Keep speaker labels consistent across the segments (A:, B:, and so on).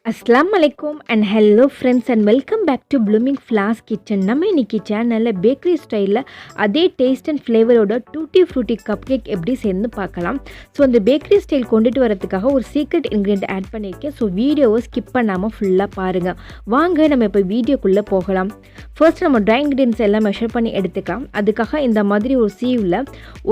A: அஸ்ஸலாமு அலைக்கும் and hello friends and welcome back to blooming flowers kitchen. நம்ம இன்றைக்கி சேனலில் பேக்கரி ஸ்டைலில் அதே டேஸ்ட் அண்ட் ஃப்ளேவரோட டூட்டி ஃப்ரூட்டி கப் கேக் எப்படி சேர்ந்து பார்க்கலாம். ஸோ அந்த பேக்கரி ஸ்டைல் கொண்டுட்டு வரதுக்காக ஒரு சீக்ரெட் இன்க்ரீடியன்ட் ஆட் பண்ணியிருக்கேன். ஸோ வீடியோவை ஸ்கிப் பண்ணாமல் ஃபுல்லாக பாருங்கள். வாங்க நம்ம இப்போ வீடியோக்குள்ளே போகலாம். ஃபர்ஸ்ட் நம்ம ட்ரை இன்க்ரீடியன்ஸ் எல்லாம் மெஷர் பண்ணி எடுத்துக்கலாம். அதுக்காக இந்த மாதிரி ஒரு சீவில்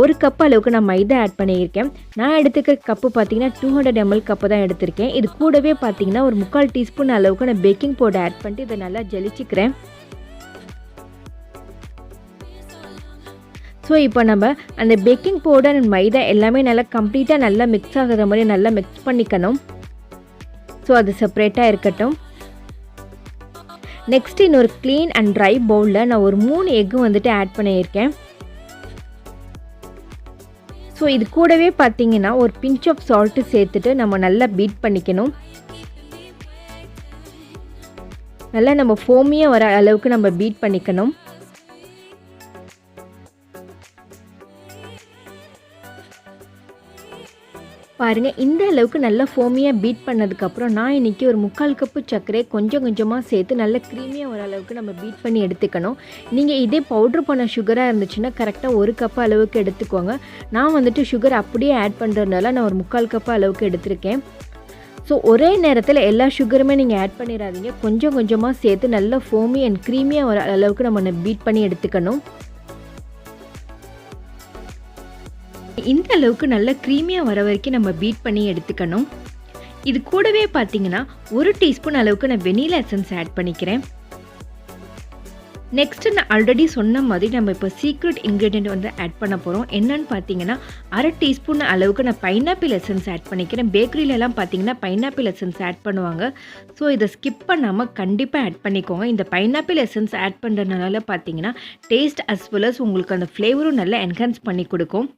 A: 1 கப் அளவுக்கு நான் மைதா ஆட் பண்ணியிருக்கேன். நான் எடுத்துக்கிற கப்பு பார்த்தீங்கன்னா 200 ml கப்பு தான் எடுத்திருக்கேன். இது கூடவே பார்த்தீங்கன்னா ஒரு 3/4 டீஸ்பூன் அளவுக்கு நான் பேக்கிங் பவுடர் ஆட் பண்ணிட்டு இதை நல்லா ஜலிச்சிக்கிறேன். ஸோ இப்போ நம்ம அந்த பேக்கிங் பவுடர் அண்ட் மைதா எல்லாமே நல்லா கம்ப்ளீட்டாக நல்லா மிக்ஸ் ஆகிற மாதிரி நல்லா மிக்ஸ் பண்ணிக்கணும். ஸோ அது செப்பரேட்டாக இருக்கட்டும். நெக்ஸ்ட் இன்னொரு க்ளீன் அண்ட் ட்ரை பவுலில் நான் ஒரு 3 எக்கு வந்துட்டு ஆட் பண்ணியிருக்கேன். ஸோ இது கூடவே பார்த்தீங்கன்னா ஒரு பிஞ்ச் ஆஃப் சால்ட்டு சேர்த்துட்டு நம்ம நல்லா பீட் பண்ணிக்கணும். நல்லா நம்ம ஃபோமியாக வர அளவுக்கு நம்ம பீட் பண்ணிக்கணும். பாருங்கள், இந்த அளவுக்கு நல்லா ஃபோமியாக பீட் பண்ணதுக்கப்புறம் நான் இன்றைக்கி ஒரு 3/4 கப்பு சர்க்கரை கொஞ்சம் கொஞ்சமாக சேர்த்து நல்லா க்ரீமியாக வர அளவுக்கு நம்ம பீட் பண்ணி எடுத்துக்கணும். நீங்கள் இதே பவுட்ரு பண்ண சுகராக இருந்துச்சுன்னா கரெக்டாக 1 கப் அளவுக்கு எடுத்துக்கோங்க. நான் வந்துட்டு சுகர் அப்படியே ஆட் பண்ணுறதுனால நான் ஒரு 3/4 கப்பு அளவுக்கு எடுத்திருக்கேன். ஸோ ஒரே நேரத்தில் எல்லா சுகருமே நீங்கள் ஆட் பண்ணிடாதீங்க. கொஞ்சம் கொஞ்சமாக சேர்த்து நல்லா ஃபோமி அண்ட் க்ரீமியாக வர அளவுக்கு நம்ம பீட் பண்ணி எடுத்துக்கணும். இந்த அளவுக்கு நல்லா க்ரீமியாக வர வரைக்கும் நம்ம பீட் பண்ணி எடுத்துக்கணும். இது கூடவே பார்த்தீங்கன்னா 1 டீஸ்பூன் அளவுக்கு நான் வெனிலா எசன்ஸ் ஆட் பண்ணிக்கிறேன். நெக்ஸ்ட்டு நான் ஆல்ரெடி சொன்ன மாதிரி நம்ம இப்போ சீக்ரெட் இன்க்ரீடியன்ட் வந்து ஆட் பண்ண போகிறோம். என்னன்னு பார்த்தீங்கன்னா 1/2 டீஸ்பூன் அளவுக்கு நான் பைனாப்பிள் எசன்ஸ் ஆட் பண்ணிக்கிறேன். பேக்கரியிலலாம் பார்த்தீங்கன்னா பைனாப்பிள் எசன்ஸ் ஆட் பண்ணுவாங்க. ஸோ இதை ஸ்கிப் பண்ணாமல் கண்டிப்பாக ஆட் பண்ணிக்கோங்க. இந்த பைனாப்பிள் எசன்ஸ் ஆட் பண்ணுறதுனால பார்த்தீங்கன்னா டேஸ்ட் அஸ் வெல் அஸ் உங்களுக்கு அந்த ஃப்ளேவரும் நல்லா என்ஹான்ஸ் பண்ணி கொடுக்கும்.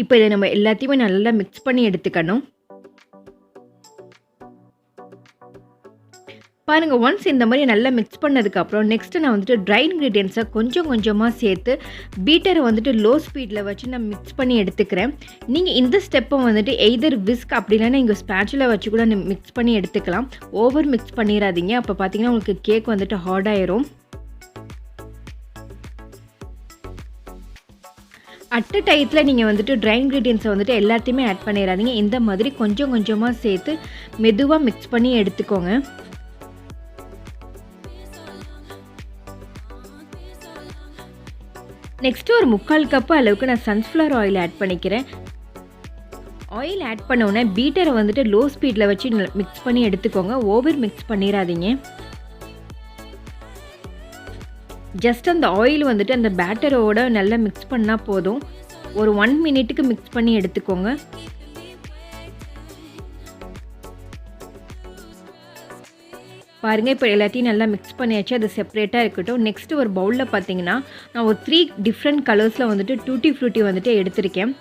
A: இப்போ இதை நம்ம எல்லாத்தையுமே நல்லா மிக்ஸ் பண்ணி எடுத்துக்கணும். பாருங்கள், ஒன்ஸ் இந்த மாதிரி நல்லா மிக்ஸ் பண்ணதுக்கப்புறம் நெக்ஸ்ட்டு நான் வந்துட்டு ட்ரை இன்க்ரீடியன்ஸை கொஞ்சம் கொஞ்சமாக சேர்த்து பீட்டரை வந்துட்டு லோ ஸ்பீடில் வச்சு நான் மிக்ஸ் பண்ணி எடுத்துக்கிறேன். நீங்கள் இந்த ஸ்டெப்பை வந்துட்டு எய்தர் விஸ்க் அப்படி இல்லைன்னா இங்கே ஸ்பேச்சுலா வச்சு கூட மிக்ஸ் பண்ணி எடுத்துக்கலாம். ஓவர் மிக்ஸ் பண்ணிடாதீங்க. அப்போ பார்த்தீங்கன்னா உங்களுக்கு கேக் வந்துட்டு ஹார்ட் ஆயிரும். அட் அ டயத்தில் நீங்கள் வந்துட்டு ட்ரை இன்க்ரீடியன்ஸை வந்துட்டு எல்லாத்தையுமே ஆட் பண்ணிடாதீங்க. இந்த மாதிரி கொஞ்சம் கொஞ்சமாக சேர்த்து மெதுவாக மிக்ஸ் பண்ணி எடுத்துக்கோங்க. நெக்ஸ்ட்டு ஒரு 3/4 கப்பு அளவுக்கு நான் சன்ஃப்ளவர் ஆயில் ஆட் பண்ணிக்கிறேன். ஆயில் ஆட் பண்ணோன்னே பீட்டரை வந்துட்டு லோ ஸ்பீடில் வச்சு மிக்ஸ் பண்ணி எடுத்துக்கோங்க. ஓவர் மிக்ஸ் பண்ணிடாதீங்க. ஜஸ்ட் அந்த ஆயில் வந்துட்டு அந்த பேட்டரோட நல்லா மிக்ஸ் பண்ணால் போதும். ஒரு 1 மினிட்டுக்கு மிக்ஸ் பண்ணி எடுத்துக்கோங்க. பாருங்கள், இப்போ எல்லாத்தையும் நல்லா மிக்ஸ் பண்ணியாச்சு. அது செப்பரேட்டாக இருக்கட்டும். நெக்ஸ்ட்டு ஒரு பவுலில் பார்த்தீங்கன்னா நான் ஒரு 3 டிஃப்ரெண்ட் கலர்ஸில் வந்துட்டு டூட்டி ஃப்ரூட்டி வந்துட்டு எடுத்திருக்கேன்.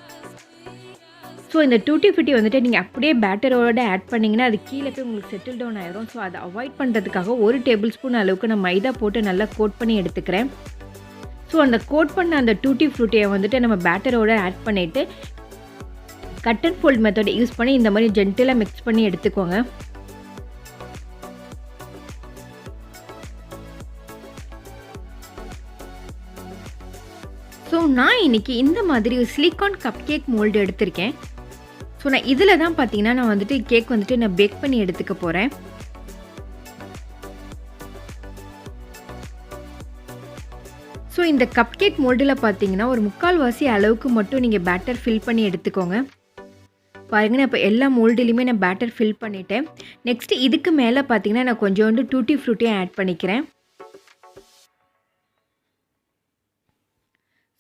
A: ஸோ இந்த டூட்டி ஃப்ரூட்டி வந்துட்டு நீங்கள் அப்படியே பேட்டரோட ஆட் பண்ணிங்கன்னா அது கீழே போய் உங்களுக்கு செட்டில் டவுன் ஆயிரும். ஸோ அதை அவாய்ட் பண்ணுறதுக்காக 1 டேபிள் ஸ்பூன் அளவுக்கு நான் மைதா போட்டு நல்லா கோட் பண்ணி எடுத்துக்கிறேன். ஸோ அந்த கோட் பண்ண அந்த டூட்டி ஃப்ரூட்டியை வந்துட்டு நம்ம பேட்டரோட ஆட் பண்ணிவிட்டு cut and fold method use பண்ணி இந்த மாதிரி ஜென்டிலாக மிக்ஸ் பண்ணி எடுத்துக்கோங்க. ஸோ நான் இன்றைக்கி இந்த மாதிரி ஒரு சிலிக்கான் கப் கேக் மோல்டு எடுத்திருக்கேன். ஸோ நான் இதில் தான் பார்த்தீங்கன்னா நான் வந்துட்டு கேக் வந்துட்டு நான் பேக் பண்ணி எடுத்துக்க போகிறேன். ஸோ இந்த கப் கேக் மோல்டில் பார்த்தீங்கன்னா ஒரு 3/4 அளவுக்கு மட்டும் நீங்கள் பேட்டர் ஃபில் பண்ணி எடுத்துக்கோங்க. பாருங்க, நான் இப்போ எல்லா மோல்டுலையுமே நான் பேட்டர் ஃபில் பண்ணிட்டேன். நெக்ஸ்ட்டு இதுக்கு மேலே பார்த்தீங்கன்னா நான் கொஞ்சோண்டு டூட்டி ஃப்ரூட்டியும் ஆட் பண்ணிக்கிறேன்.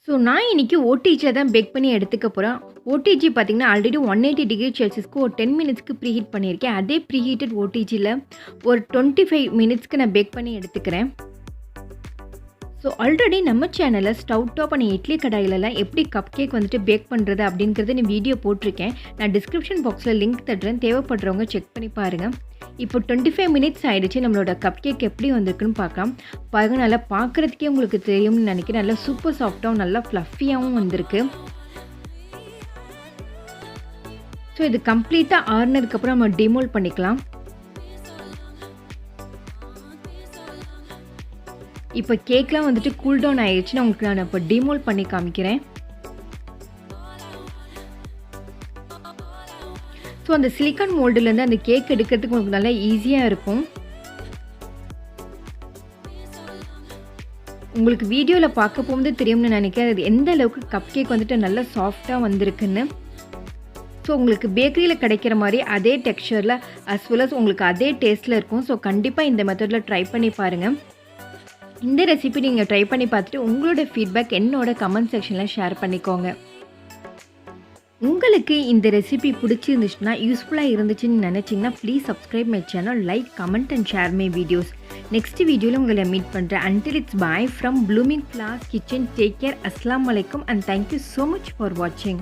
A: ஸோ நான் இன்றைக்கி ஓடிஜியில் தான் பேக் பண்ணி எடுத்துக்க போகிறேன். ஓடிஜி பார்த்திங்கன்னா ஆல்ரெடி 180 டிகிரி செல்சியஸ்க்கு ஒரு 10 மினிட்ஸ்க்கு ப்ரீஹீட் பண்ணியிருக்கேன். அதே ப்ரீஹீட்டட் ஓடிஜியில் ஒரு 25 மினிட்ஸ்க்கு நான் பேக் பண்ணி எடுத்துக்கிறேன். ஸோ ஆல்ரெடி நம்ம சேனலில் ஸ்டவ் டாப் அண்ட் இட்லி கடாயிலலாம் எப்படி கப் கேக் வந்துட்டு பேக் பண்ணுறது அப்படிங்கிறது நான் வீடியோ போட்டிருக்கேன். நான் டிஸ்கிரிப்ஷன் பாக்ஸில் லிங்க் தட்டுறேன். தேவைப்படுறவங்க செக் பண்ணி பாருங்கள். இப்போ 25 மினிட்ஸ் ஆகிடுச்சு. நம்மளோட கப் கேக் எப்படி வந்திருக்குன்னு பார்க்கலாம். பாருங்கள், நல்லா பார்க்குறதுக்கே உங்களுக்கு தெரியும்னு நினைக்கிறேன். நல்லா சூப்பர் சாஃப்டாகவும் நல்லா ஃப்ளஃபியாகவும் வந்திருக்கு. ஸோ இது கம்ப்ளீட்டாக ஆறுனதுக்கப்புறம் நம்ம டிமோல்ட் பண்ணிக்கலாம். இப்போ கேக்லாம் வந்துட்டு கூல் டவுன் ஆயிடுச்சு. நான் உங்களுக்கு நான் இப்போ டிமோல்ட் பண்ணி காமிக்கிறேன். ஸோ அந்த சிலிக்கான் மோல்டுலேருந்து அந்த கேக் எடுக்கிறதுக்கு உங்களுக்கு நல்லா ஈஸியாக இருக்கும். உங்களுக்கு வீடியோவில் பார்க்க போகும்போது தெரியும்னு நினைக்கிறேன் அது எந்த அளவுக்கு கப் கேக் வந்துட்டு நல்லா சாஃப்டாக வந்திருக்குன்னு. ஸோ உங்களுக்கு பேக்கரியில் கிடைக்கிற மாதிரி அதே டெக்ஸ்சரில் அஸ் வெல் அஸ் உங்களுக்கு அதே டேஸ்ட்டில் இருக்கும். ஸோ கண்டிப்பாக இந்த மெத்தடில் ட்ரை பண்ணி பாருங்கள். இந்த ரெசிபி நீங்கள் ட்ரை பண்ணி பார்த்துட்டு உங்களோட ஃபீட்பேக் என்னோட கமெண்ட் செக்ஷனில் ஷேர் பண்ணிக்கோங்க. உங்களுக்கு இந்த ரெசிபி பிடிச்சிருந்துச்சுன்னா யூஸ்ஃபுல்லாக இருந்துச்சுன்னு நினச்சிங்கன்னா please subscribe my channel, like, comment and share my videos. Next வீடியோவில் உங்களை மீட் பண்ணுறேன். Until it's bye from Blooming Flowers Kitchen. Take care. Assalamu alaikum and thank you so much for watching.